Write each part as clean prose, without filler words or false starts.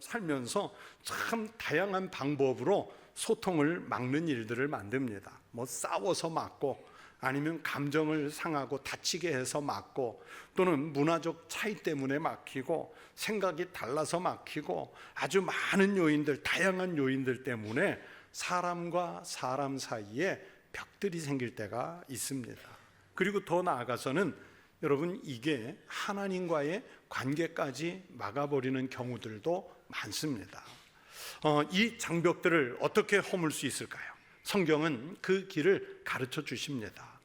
살면서 참 다양한 방법으로 소통을 막는 일들을 만듭니다. 뭐 싸워서 막고, 아니면 감정을 상하고 다치게 해서 막고, 또는 문화적 차이 때문에 막히고, 생각이 달라서 막히고, 아주 많은 요인들, 다양한 요인들 때문에 사람과 사람 사이에 벽들이 생길 때가 있습니다. 그리고 더 나아가서는 여러분, 이게 하나님과의 관계까지 막아버리는 경우들도 많습니다. 이 장벽들을 어떻게 허물 수 있을까요? 성경은 그 길을 가르쳐 주십니다.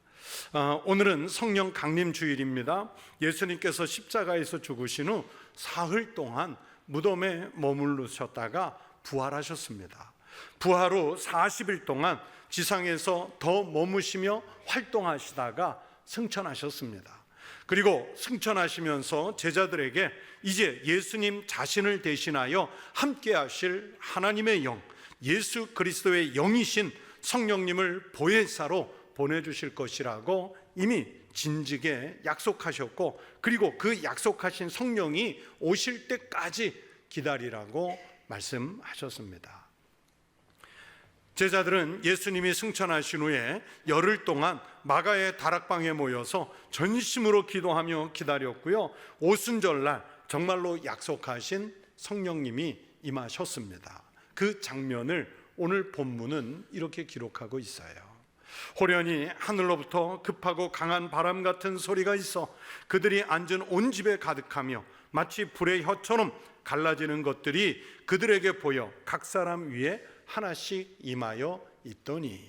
오늘은 성령 강림 주일입니다. 예수님께서 십자가에서 죽으신 후 사흘 동안 무덤에 머무르셨다가 부활하셨습니다. 부활 후 40일 동안 지상에서 더 머무시며 활동하시다가 승천하셨습니다. 그리고 승천하시면서 제자들에게 이제 예수님 자신을 대신하여 함께 하실 하나님의 영, 예수 그리스도의 영이신 성령님을 보혜사로 보내주실 것이라고 이미 진즉에 약속하셨고, 그리고 그 약속하신 성령이 오실 때까지 기다리라고 말씀하셨습니다. 제자들은 예수님이 승천하신 후에 열흘 동안 마가의 다락방에 모여서 전심으로 기도하며 기다렸고요, 오순절날 정말로 약속하신 성령님이 임하셨습니다. 그 장면을 오늘 본문은 이렇게 기록하고 있어요. 호련히 하늘로부터 급하고 강한 바람 같은 소리가 있어 그들이 앉은 온 집에 가득하며 마치 불의 혀처럼 갈라지는 것들이 그들에게 보여 각 사람 위에 하나씩 임하여 있더니,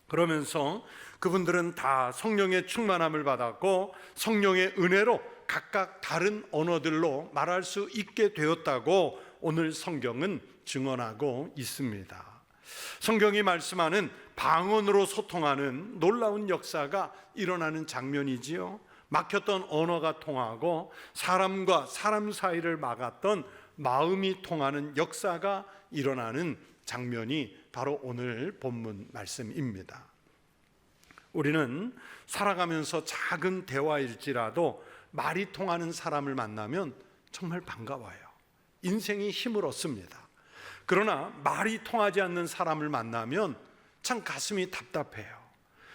그러면서 그분들은 다 성령의 충만함을 받았고 성령의 은혜로 각각 다른 언어들로 말할 수 있게 되었다고 오늘 성경은 증언하고 있습니다. 성경이 말씀하는 방언으로 소통하는 놀라운 역사가 일어나는 장면이지요. 막혔던 언어가 통하고 사람과 사람 사이를 막았던 마음이 통하는 역사가 일어나는 장면이 바로 오늘 본문 말씀입니다. 우리는 살아가면서 작은 대화일지라도 말이 통하는 사람을 만나면 정말 반가워요. 인생이 힘을 얻습니다. 그러나 말이 통하지 않는 사람을 만나면 참 가슴이 답답해요.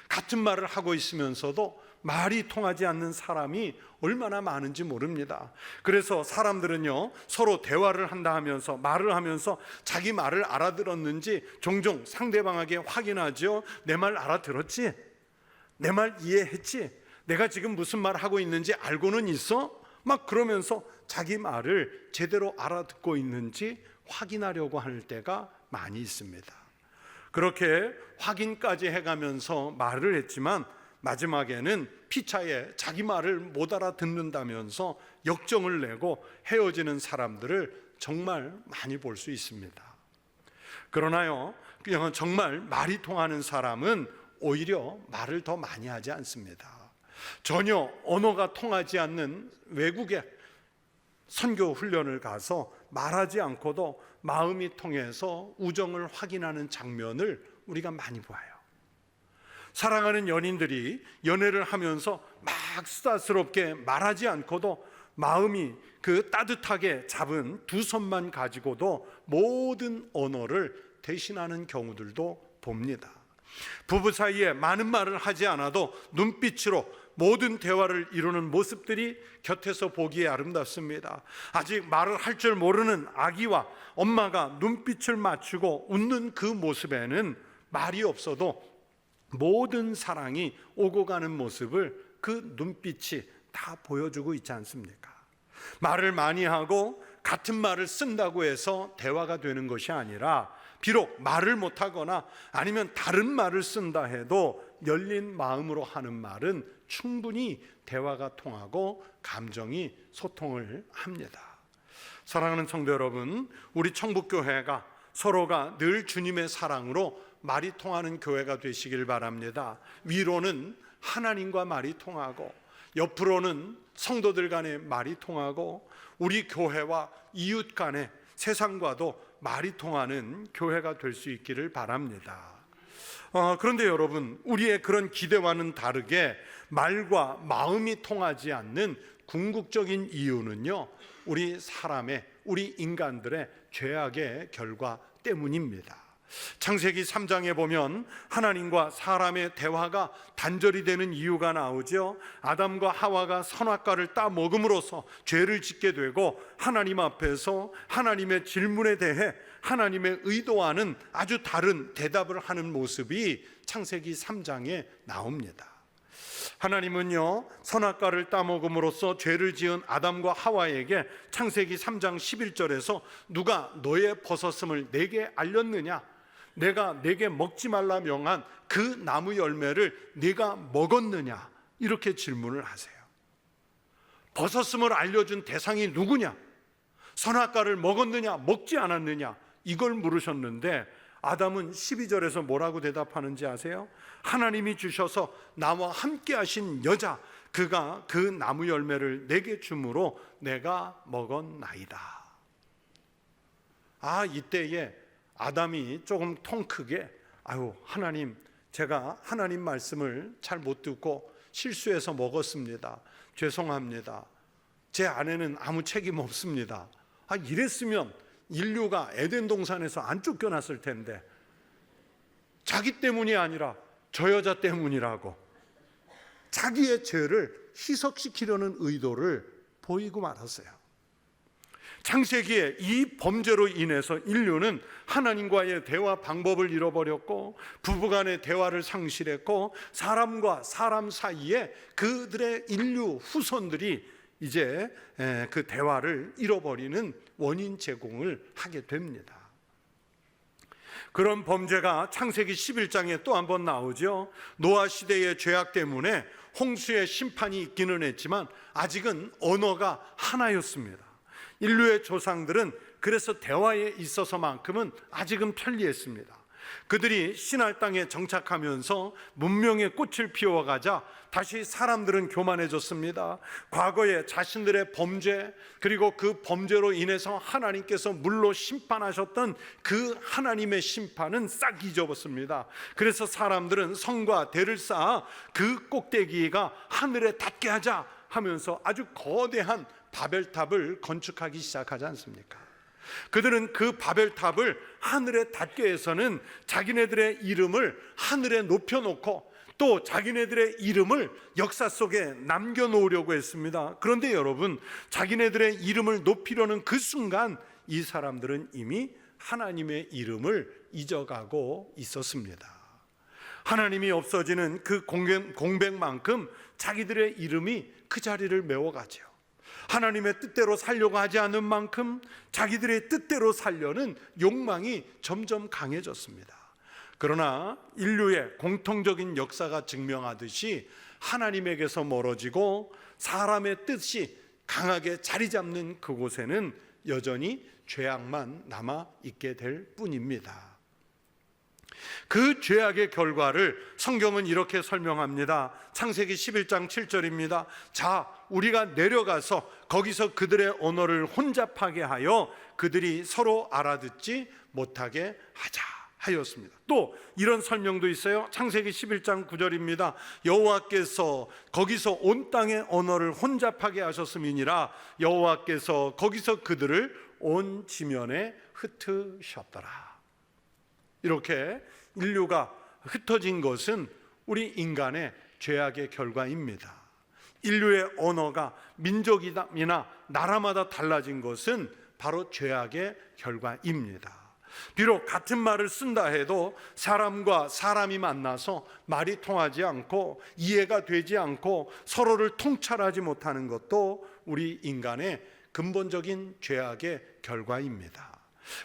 같은 말을 하고 있으면서도 말이 통하지 않는 사람이 얼마나 많은지 모릅니다. 그래서 사람들은요, 서로 대화를 한다 하면서 말을 하면서 자기 말을 알아들었는지 종종 상대방에게 확인하죠. 내 말 알아들었지? 내 말 이해했지? 내가 지금 무슨 말 하고 있는지 알고는 있어? 막 그러면서 자기 말을 제대로 알아듣고 있는지 확인하려고 할 때가 많이 있습니다. 그렇게 확인까지 해가면서 말을 했지만 마지막에는 피차에 자기 말을 못 알아듣는다면서 역정을 내고 헤어지는 사람들을 정말 많이 볼 수 있습니다. 그러나요, 그냥 정말 말이 통하는 사람은 오히려 말을 더 많이 하지 않습니다. 전혀 언어가 통하지 않는 외국에 선교 훈련을 가서 말하지 않고도 마음이 통해서 우정을 확인하는 장면을 우리가 많이 봐요. 사랑하는 연인들이 연애를 하면서 막 수다스럽게 말하지 않고도 마음이 그 따뜻하게 잡은 두 손만 가지고도 모든 언어를 대신하는 경우들도 봅니다. 부부 사이에 많은 말을 하지 않아도 눈빛으로 모든 대화를 이루는 모습들이 곁에서 보기에 아름답습니다. 아직 말을 할 줄 모르는 아기와 엄마가 눈빛을 맞추고 웃는 그 모습에는 말이 없어도 모든 사랑이 오고 가는 모습을 그 눈빛이 다 보여주고 있지 않습니까? 말을 많이 하고 같은 말을 쓴다고 해서 대화가 되는 것이 아니라, 비록 말을 못하거나 아니면 다른 말을 쓴다 해도 열린 마음으로 하는 말은 충분히 대화가 통하고 감정이 소통을 합니다. 사랑하는 성도 여러분, 우리 청북교회가 서로가 늘 주님의 사랑으로 말이 통하는 교회가 되시길 바랍니다. 위로는 하나님과 말이 통하고, 옆으로는 성도들 간의 말이 통하고, 우리 교회와 이웃 간의 세상과도 말이 통하는 교회가 될 수 있기를 바랍니다. 그런데 여러분, 우리의 그런 기대와는 다르게 말과 마음이 통하지 않는 궁극적인 이유는요, 우리 인간들의 죄악의 결과 때문입니다. 창세기 3장에 보면 하나님과 사람의 대화가 단절이 되는 이유가 나오죠. 아담과 하와가 선악과를 따 먹음으로써 죄를 짓게 되고, 하나님 앞에서 하나님의 질문에 대해 하나님의 의도와는 아주 다른 대답을 하는 모습이 창세기 3장에 나옵니다. 하나님은요, 선악과를 따먹음으로써 죄를 지은 아담과 하와에게 창세기 3장 11절에서 누가 너의 벗었음을 내게 알렸느냐, 내가 내게 먹지 말라 명한 그 나무 열매를 네가 먹었느냐, 이렇게 질문을 하세요. 벗었음을 알려준 대상이 누구냐, 선악과를 먹었느냐 먹지 않았느냐, 이걸 물으셨는데 아담은 12절에서 뭐라고 대답하는지 아세요? 하나님이 주셔서 나와 함께 하신 여자, 그가 그 나무 열매를 내게 주므로 내가 먹었나이다. 이때에 아담이 조금 통 크게, 하나님, 제가 하나님 말씀을 잘 못 듣고 실수해서 먹었습니다. 죄송합니다. 제 아내는 아무 책임 없습니다. 이랬으면 인류가 에덴 동산에서 안 쫓겨났을 텐데, 자기 때문이 아니라 저 여자 때문이라고 자기의 죄를 희석시키려는 의도를 보이고 말았어요. 창세기에 이 범죄로 인해서 인류는 하나님과의 대화 방법을 잃어버렸고, 부부간의 대화를 상실했고, 사람과 사람 사이에 그들의 인류 후손들이 이제 그 대화를 잃어버리는 원인 제공을 하게 됩니다. 그런 범죄가 창세기 11장에 또 한 번 나오죠. 노아 시대의 죄악 때문에 홍수의 심판이 있기는 했지만 아직은 언어가 하나였습니다. 인류의 조상들은 그래서 대화에 있어서만큼은 아직은 편리했습니다. 그들이 신할 땅에 정착하면서 문명의 꽃을 피워가자 다시 사람들은 교만해졌습니다. 과거에 자신들의 범죄, 그리고 그 범죄로 인해서 하나님께서 물로 심판하셨던 그 하나님의 심판은 싹 잊어버렸습니다. 그래서 사람들은 성과 대를 쌓아 그 꼭대기가 하늘에 닿게 하자 하면서 아주 거대한 바벨탑을 건축하기 시작하지 않습니까? 그들은 그 바벨탑을 하늘에 닿게 해서는 자기네들의 이름을 하늘에 높여놓고 또 자기네들의 이름을 역사 속에 남겨놓으려고 했습니다. 그런데 여러분, 자기네들의 이름을 높이려는 그 순간 이 사람들은 이미 하나님의 이름을 잊어가고 있었습니다. 하나님이 없어지는 그 공백만큼 자기들의 이름이 그 자리를 메워가죠. 하나님의 뜻대로 살려고 하지 않은 만큼 자기들의 뜻대로 살려는 욕망이 점점 강해졌습니다. 그러나 인류의 공통적인 역사가 증명하듯이 하나님에게서 멀어지고 사람의 뜻이 강하게 자리 잡는 그곳에는 여전히 죄악만 남아 있게 될 뿐입니다. 그 죄악의 결과를 성경은 이렇게 설명합니다. 창세기 11장 7절입니다. 자, 우리가 내려가서 거기서 그들의 언어를 혼잡하게 하여 그들이 서로 알아듣지 못하게 하자 하였습니다. 또 이런 설명도 있어요. 창세기 11장 9절입니다. 여호와께서 거기서 온 땅의 언어를 혼잡하게 하셨음이니라. 여호와께서 거기서 그들을 온 지면에 흩으셨더라. 이렇게 인류가 흩어진 것은 우리 인간의 죄악의 결과입니다. 인류의 언어가 민족이나 나라마다 달라진 것은 바로 죄악의 결과입니다. 비록 같은 말을 쓴다 해도 사람과 사람이 만나서 말이 통하지 않고 이해가 되지 않고 서로를 통찰하지 못하는 것도 우리 인간의 근본적인 죄악의 결과입니다.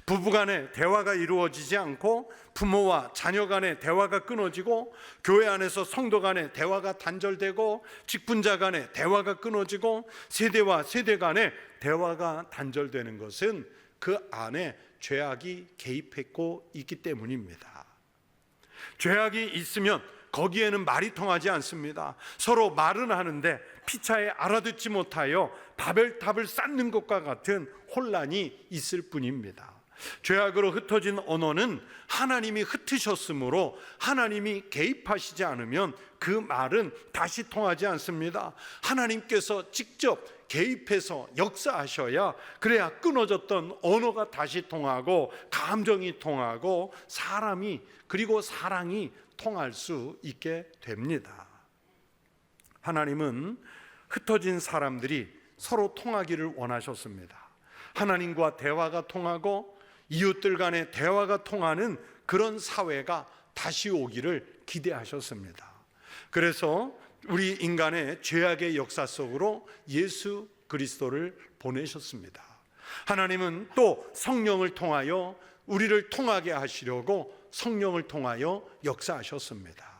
부부간의 대화가 이루어지지 않고 부모와 자녀 간의 대화가 끊어지고 교회 안에서 성도 간의 대화가 단절되고 직분자 간의 대화가 끊어지고 세대와 세대 간의 대화가 단절되는 것은 그 안에 죄악이 개입했고 있기 때문입니다. 죄악이 있으면 거기에는 말이 통하지 않습니다. 서로 말은 하는데 피차에 알아듣지 못하여 바벨탑을 쌓는 것과 같은 혼란이 있을 뿐입니다. 죄악으로 흩어진 언어는 하나님이 흩으셨으므로 하나님이 개입하시지 않으면 그 말은 다시 통하지 않습니다. 하나님께서 직접 개입해서 역사하셔야 그래야 끊어졌던 언어가 다시 통하고 감정이 통하고 사람이 그리고 사랑이 통할 수 있게 됩니다. 하나님은 흩어진 사람들이 서로 통하기를 원하셨습니다. 하나님과 대화가 통하고 이웃들 간의 대화가 통하는 그런 사회가 다시 오기를 기대하셨습니다. 그래서 우리 인간의 죄악의 역사 속으로 예수 그리스도를 보내셨습니다. 하나님은 또 성령을 통하여 우리를 통하게 하시려고 성령을 통하여 역사하셨습니다.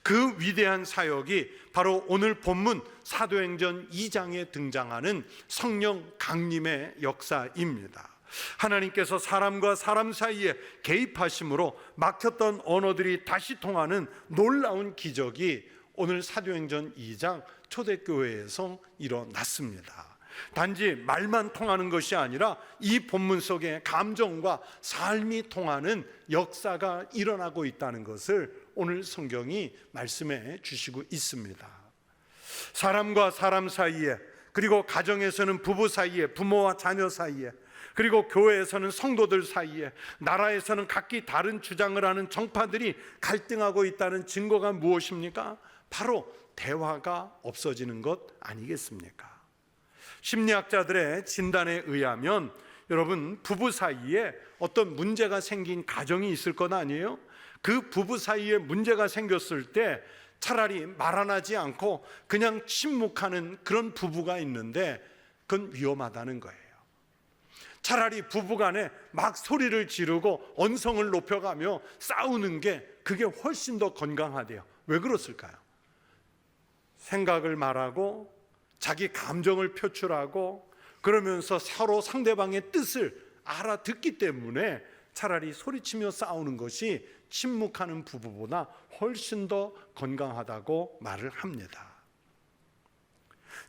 그 위대한 사역이 바로 오늘 본문 사도행전 2장에 등장하는 성령 강림의 역사입니다. 하나님께서 사람과 사람 사이에 개입하심으로 막혔던 언어들이 다시 통하는 놀라운 기적이 오늘 사도행전 2장 초대교회에서 일어났습니다. 단지 말만 통하는 것이 아니라 이 본문 속에 감정과 삶이 통하는 역사가 일어나고 있다는 것을 오늘 성경이 말씀해 주시고 있습니다. 사람과 사람 사이에, 그리고 가정에서는 부부 사이에, 부모와 자녀 사이에, 그리고 교회에서는 성도들 사이에, 나라에서는 각기 다른 주장을 하는 정파들이 갈등하고 있다는 증거가 무엇입니까? 바로 대화가 없어지는 것 아니겠습니까? 심리학자들의 진단에 의하면 여러분, 부부 사이에 어떤 문제가 생긴 가정이 있을 것 아니에요? 그 부부 사이에 문제가 생겼을 때 차라리 말 안 하지 않고 그냥 침묵하는 그런 부부가 있는데 그건 위험하다는 거예요. 차라리 부부간에 막 소리를 지르고 언성을 높여가며 싸우는 게 그게 훨씬 더 건강하대요. 왜 그렇을까요? 생각을 말하고 자기 감정을 표출하고 그러면서 서로 상대방의 뜻을 알아듣기 때문에 차라리 소리치며 싸우는 것이 침묵하는 부부보다 훨씬 더 건강하다고 말을 합니다.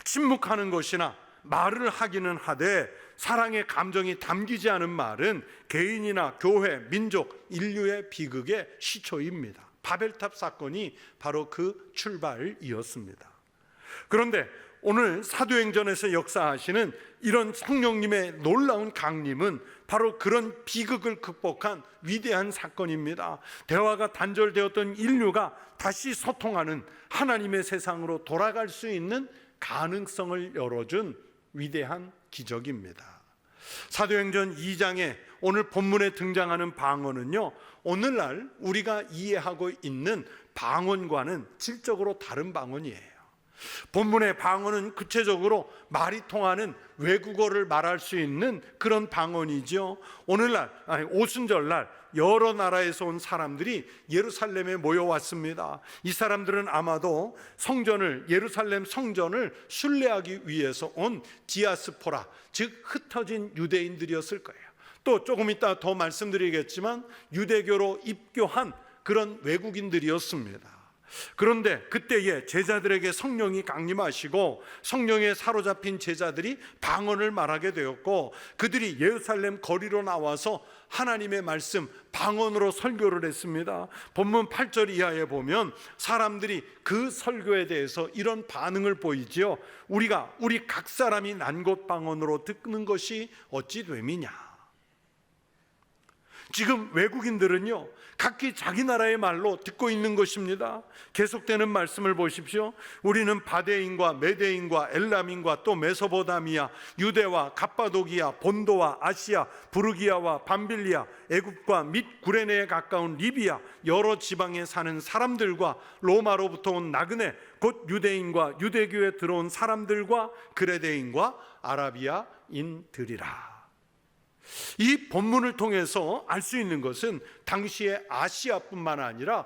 침묵하는 것이나 말을 하기는 하되 사랑의 감정이 담기지 않은 말은 개인이나 교회, 민족, 인류의 비극의 시초입니다. 바벨탑 사건이 바로 그 출발이었습니다. 그런데 오늘 사도행전에서 역사하시는 이런 성령님의 놀라운 강림은 바로 그런 비극을 극복한 위대한 사건입니다. 대화가 단절되었던 인류가 다시 소통하는 하나님의 세상으로 돌아갈 수 있는 가능성을 열어준 위대한 기적입니다. 사도행전 2장에 오늘 본문에 등장하는 방언은요, 오늘날 우리가 이해하고 있는 방언과는 질적으로 다른 방언이에요. 본문의 방언은 구체적으로 말이 통하는 외국어를 말할 수 있는 그런 방언이죠. 오늘날, 오순절날 여러 나라에서 온 사람들이 예루살렘에 모여왔습니다. 이 사람들은 아마도 예루살렘 성전을 순례하기 위해서 온 디아스포라, 즉 흩어진 유대인들이었을 거예요. 또 조금 이따 더 말씀드리겠지만 유대교로 입교한 그런 외국인들이었습니다. 그런데 그때에 제자들에게 성령이 강림하시고 성령에 사로잡힌 제자들이 방언을 말하게 되었고 그들이 예루살렘 거리로 나와서 하나님의 말씀 방언으로 설교를 했습니다. 본문 8절 이하에 보면 사람들이 그 설교에 대해서 이런 반응을 보이지요. 우리 각 사람이 난 곳 방언으로 듣는 것이 어찌 됨이냐. 지금 외국인들은요, 각기 자기 나라의 말로 듣고 있는 것입니다. 계속되는 말씀을 보십시오. 우리는 바데인과 메데인과 엘람인과 또 메소포타미아, 유대와 갑바도기아, 본도와 아시아, 부르기아와 밤빌리아, 애굽과 및 구레네에 가까운 리비아 여러 지방에 사는 사람들과 로마로부터 온 나그네 곧 유대인과 유대교에 들어온 사람들과 그레데인과 아라비아인들이라. 이 본문을 통해서 알 수 있는 것은 당시의 아시아뿐만 아니라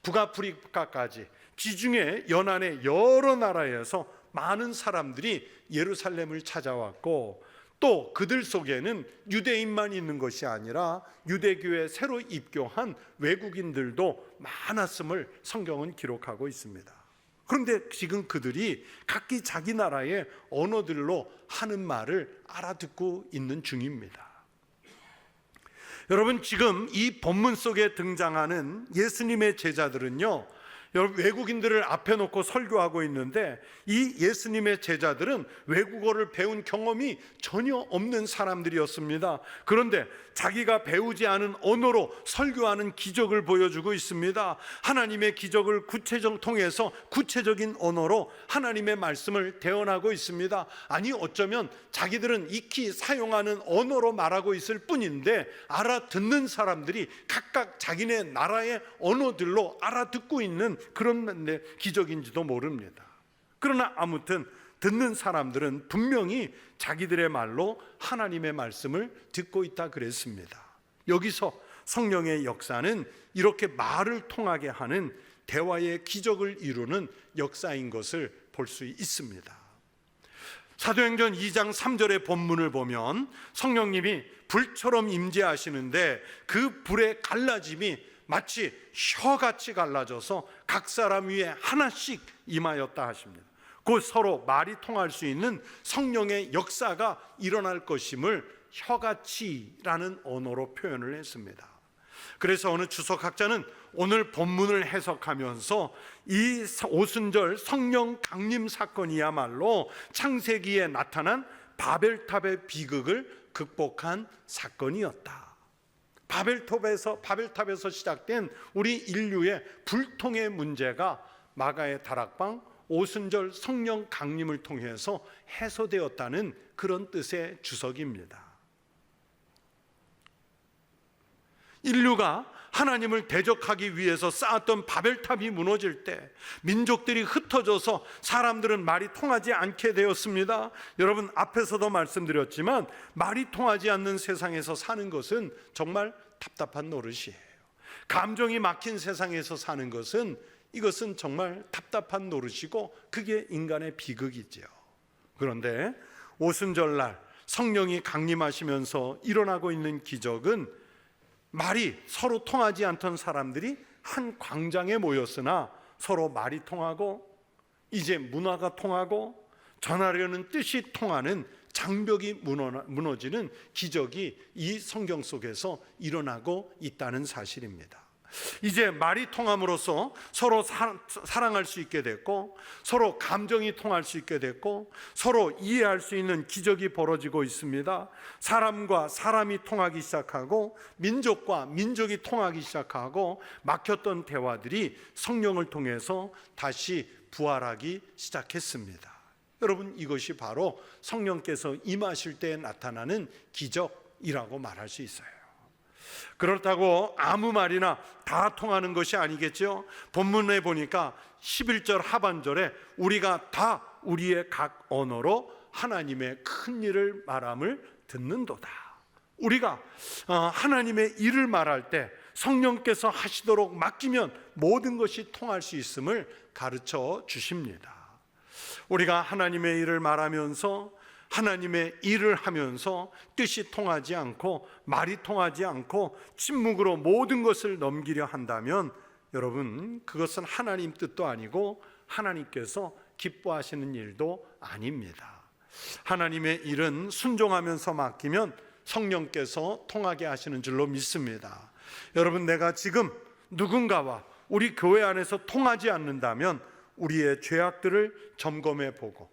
북아프리카까지 지중해 연안의 여러 나라에서 많은 사람들이 예루살렘을 찾아왔고 또 그들 속에는 유대인만 있는 것이 아니라 유대교에 새로 입교한 외국인들도 많았음을 성경은 기록하고 있습니다. 그런데 지금 그들이 각기 자기 나라의 언어들로 하는 말을 알아듣고 있는 중입니다. 여러분, 지금 이 본문 속에 등장하는 예수님의 제자들은요, 여러분, 외국인들을 앞에 놓고 설교하고 있는데 이 예수님의 제자들은 외국어를 배운 경험이 전혀 없는 사람들이었습니다. 그런데 자기가 배우지 않은 언어로 설교하는 기적을 보여주고 있습니다. 하나님의 기적을 통해서 구체적인 언어로 하나님의 말씀을 대언하고 있습니다. 아니, 어쩌면 자기들은 익히 사용하는 언어로 말하고 있을 뿐인데 알아듣는 사람들이 각각 자기네 나라의 언어들로 알아듣고 있는 그런 기적인지도 모릅니다. 그러나 아무튼 듣는 사람들은 분명히 자기들의 말로 하나님의 말씀을 듣고 있다 그랬습니다. 여기서 성령의 역사는 이렇게 말을 통하게 하는 대화의 기적을 이루는 역사인 것을 볼 수 있습니다. 사도행전 2장 3절의 본문을 보면 성령님이 불처럼 임재하시는데 그 불의 갈라짐이 마치 혀같이 갈라져서 각 사람 위에 하나씩 임하였다 하십니다. 곧 서로 말이 통할 수 있는 성령의 역사가 일어날 것임을 혀같이라는 언어로 표현을 했습니다. 그래서 어느 주석학자는 오늘 본문을 해석하면서 이 오순절 성령 강림 사건이야말로 창세기에 나타난 바벨탑의 비극을 극복한 사건이었다. 바벨탑에서 시작된 우리 인류의 불통의 문제가 마가의 다락방 오순절 성령 강림을 통해서 해소되었다는 그런 뜻의 주석입니다. 인류가 하나님을 대적하기 위해서 쌓았던 바벨탑이 무너질 때 민족들이 흩어져서 사람들은 말이 통하지 않게 되었습니다. 여러분, 앞에서도 말씀드렸지만 말이 통하지 않는 세상에서 사는 것은 정말 답답한 노릇이에요. 감정이 막힌 세상에서 사는 것은 이것은 정말 답답한 노릇이고 그게 인간의 비극이죠. 그런데 오순절날 성령이 강림하시면서 일어나고 있는 기적은 말이 서로 통하지 않던 사람들이 한 광장에 모였으나 서로 말이 통하고 이제 문화가 통하고 전하려는 뜻이 통하는 장벽이 무너지는 기적이 이 성경 속에서 일어나고 있다는 사실입니다. 이제 말이 통함으로써 서로 사랑할 수 있게 됐고 서로 감정이 통할 수 있게 됐고 서로 이해할 수 있는 기적이 벌어지고 있습니다. 사람과 사람이 통하기 시작하고 민족과 민족이 통하기 시작하고 막혔던 대화들이 성령을 통해서 다시 부활하기 시작했습니다. 여러분, 이것이 바로 성령께서 임하실 때 나타나는 기적이라고 말할 수 있어요. 그렇다고 아무 말이나 다 통하는 것이 아니겠죠. 본문에 보니까 11절 하반절에 우리가 다 우리의 각 언어로 하나님의 큰 일을 말함을 듣는도다. 우리가 하나님의 일을 말할 때 성령께서 하시도록 맡기면 모든 것이 통할 수 있음을 가르쳐 주십니다. 우리가 하나님의 일을 말하면서 하나님의 일을 하면서 뜻이 통하지 않고 말이 통하지 않고 침묵으로 모든 것을 넘기려 한다면 여러분, 그것은 하나님 뜻도 아니고 하나님께서 기뻐하시는 일도 아닙니다. 하나님의 일은 순종하면서 맡기면 성령께서 통하게 하시는 줄로 믿습니다. 여러분, 내가 지금 누군가와 우리 교회 안에서 통하지 않는다면 우리의 죄악들을 점검해 보고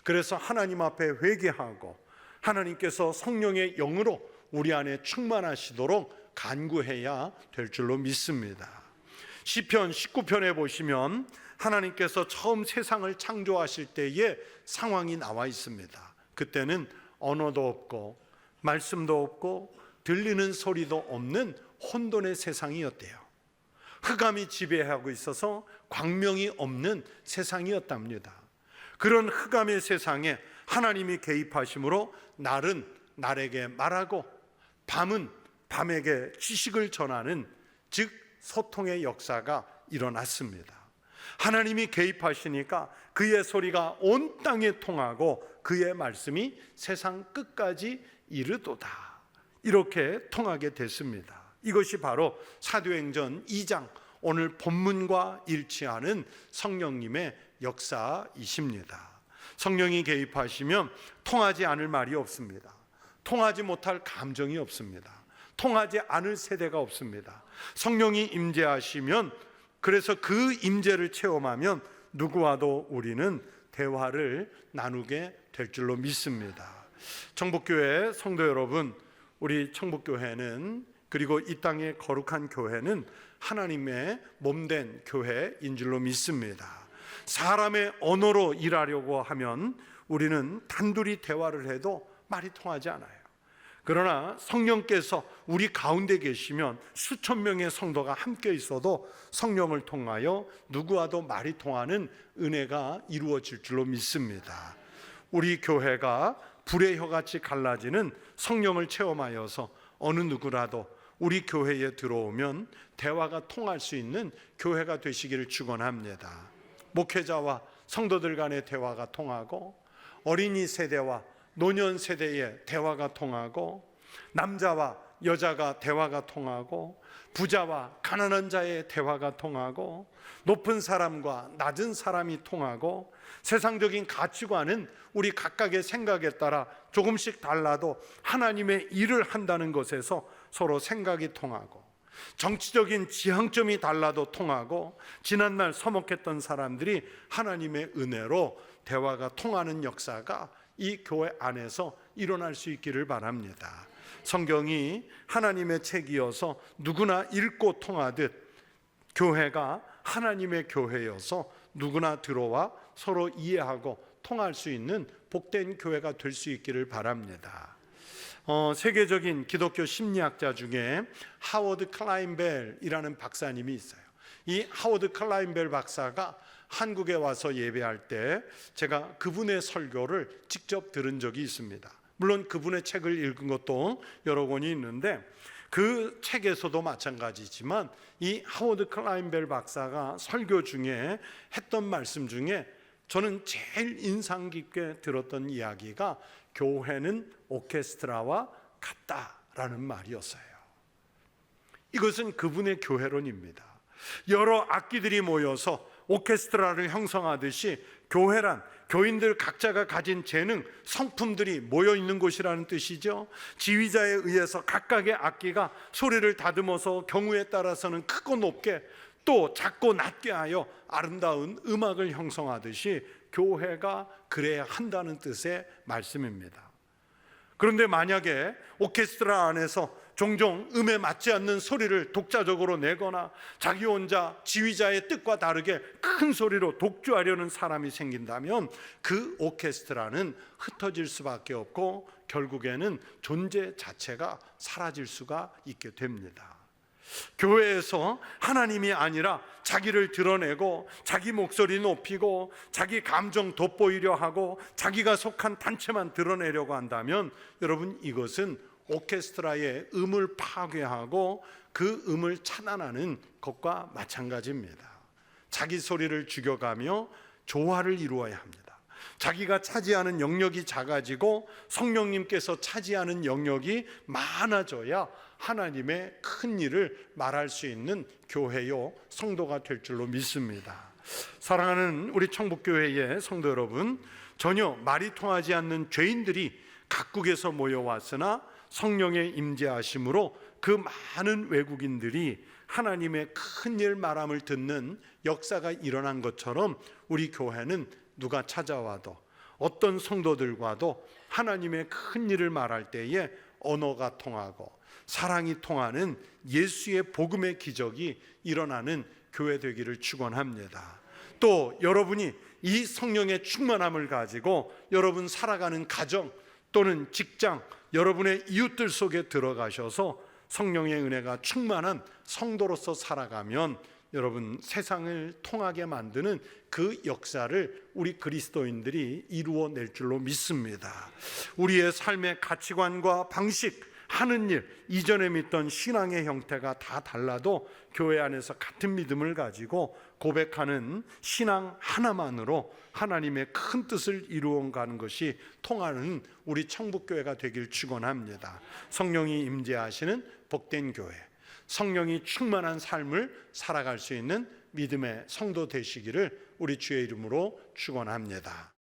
그래서 하나님 앞에 회개하고 하나님께서 성령의 영으로 우리 안에 충만하시도록 간구해야 될 줄로 믿습니다. 시편 19편에 보시면 하나님께서 처음 세상을 창조하실 때의 상황이 나와 있습니다. 그때는 언어도 없고 말씀도 없고 들리는 소리도 없는 혼돈의 세상이었대요. 흑암이 지배하고 있어서 광명이 없는 세상이었답니다. 그런 흑암의 세상에 하나님이 개입하심으로 날은 날에게 말하고 밤은 밤에게 지식을 전하는 즉 소통의 역사가 일어났습니다. 하나님이 개입하시니까 그의 소리가 온 땅에 통하고 그의 말씀이 세상 끝까지 이르도다. 이렇게 통하게 됐습니다. 이것이 바로 사도행전 2장 오늘 본문과 일치하는 성령님의 역사이십니다. 성령이 개입하시면 통하지 않을 말이 없습니다. 통하지 못할 감정이 없습니다. 통하지 않을 세대가 없습니다. 성령이 임재하시면, 그래서 그 임재를 체험하면 누구와도 우리는 대화를 나누게 될 줄로 믿습니다. 청북교회 성도 여러분, 우리 청북교회는, 그리고 이 땅의 거룩한 교회는 하나님의 몸된 교회인 줄로 믿습니다. 사람의 언어로 일하려고 하면 우리는 단둘이 대화를 해도 말이 통하지 않아요. 그러나 성령께서 우리 가운데 계시면 수천 명의 성도가 함께 있어도 성령을 통하여 누구와도 말이 통하는 은혜가 이루어질 줄로 믿습니다. 우리 교회가 불의 혀같이 갈라지는 성령을 체험하여서 어느 누구라도 우리 교회에 들어오면 대화가 통할 수 있는 교회가 되시기를 축원합니다. 목회자와 성도들 간의 대화가 통하고, 어린이 세대와 노년 세대의 대화가 통하고, 남자와 여자가 대화가 통하고, 부자와 가난한 자의 대화가 통하고, 높은 사람과 낮은 사람이 통하고, 세상적인 가치관은 우리 각각의 생각에 따라 조금씩 달라도 하나님의 일을 한다는 것에서 서로 생각이 통하고, 정치적인 지향점이 달라도 통하고, 지난날 서먹했던 사람들이 하나님의 은혜로 대화가 통하는 역사가 이 교회 안에서 일어날 수 있기를 바랍니다. 성경이 하나님의 책이어서 누구나 읽고 통하듯 교회가 하나님의 교회여서 누구나 들어와 서로 이해하고 통할 수 있는 복된 교회가 될 수 있기를 바랍니다. 세계적인 기독교 심리학자 중에 하워드 클라인벨이라는 박사님이 있어요. 이 하워드 클라인벨 박사가 한국에 와서 예배할 때 제가 그분의 설교를 직접 들은 적이 있습니다. 물론 그분의 책을 읽은 것도 여러 권이 있는데, 그 책에서도 마찬가지지만 이 하워드 클라인벨 박사가 설교 중에 했던 말씀 중에 저는 제일 인상 깊게 들었던 이야기가 교회는 오케스트라와 같다라는 말이었어요. 이것은 그분의 교회론입니다. 여러 악기들이 모여서 오케스트라를 형성하듯이 교회란 교인들 각자가 가진 재능, 성품들이 모여 있는 곳이라는 뜻이죠. 지휘자에 의해서 각각의 악기가 소리를 다듬어서 경우에 따라서는 크고 높게 또 작고 낮게 하여 아름다운 음악을 형성하듯이 교회가 그래야 한다는 뜻의 말씀입니다. 그런데 만약에 오케스트라 안에서 종종 음에 맞지 않는 소리를 독자적으로 내거나 자기 혼자 지휘자의 뜻과 다르게 큰 소리로 독주하려는 사람이 생긴다면 그 오케스트라는 흩어질 수밖에 없고 결국에는 존재 자체가 사라질 수가 있게 됩니다. 교회에서 하나님이 아니라 자기를 드러내고 자기 목소리 높이고 자기 감정 돋보이려 하고 자기가 속한 단체만 드러내려고 한다면 여러분, 이것은 오케스트라의 음을 파괴하고 그 음을 차단하는 것과 마찬가지입니다. 자기 소리를 죽여가며 조화를 이루어야 합니다. 자기가 차지하는 영역이 작아지고 성령님께서 차지하는 영역이 많아져야 하나님의 큰 일을 말할 수 있는 교회요 성도가 될 줄로 믿습니다. 사랑하는 우리 청북교회의 성도 여러분, 전혀 말이 통하지 않는 죄인들이 각국에서 모여왔으나 성령의 임재하심으로 그 많은 외국인들이 하나님의 큰 일 말함을 듣는 역사가 일어난 것처럼 우리 교회는 누가 찾아와도 어떤 성도들과도 하나님의 큰 일을 말할 때에 언어가 통하고 사랑이 통하는 예수의 복음의 기적이 일어나는 교회 되기를 축원합니다. 또 여러분이 이 성령의 충만함을 가지고 여러분 살아가는 가정 또는 직장, 여러분의 이웃들 속에 들어가셔서 성령의 은혜가 충만한 성도로서 살아가면 여러분 세상을 통하게 만드는 그 역사를 우리 그리스도인들이 이루어낼 줄로 믿습니다. 우리의 삶의 가치관과 방식, 하는 일, 이전에 믿던 신앙의 형태가 다 달라도 교회 안에서 같은 믿음을 가지고 고백하는 신앙 하나만으로 하나님의 큰 뜻을 이루어가는 것이 통하는 우리 청북교회가 되길 축원합니다. 성령이 임재하시는 복된 교회, 성령이 충만한 삶을 살아갈 수 있는 믿음의 성도 되시기를 우리 주의 이름으로 축원합니다.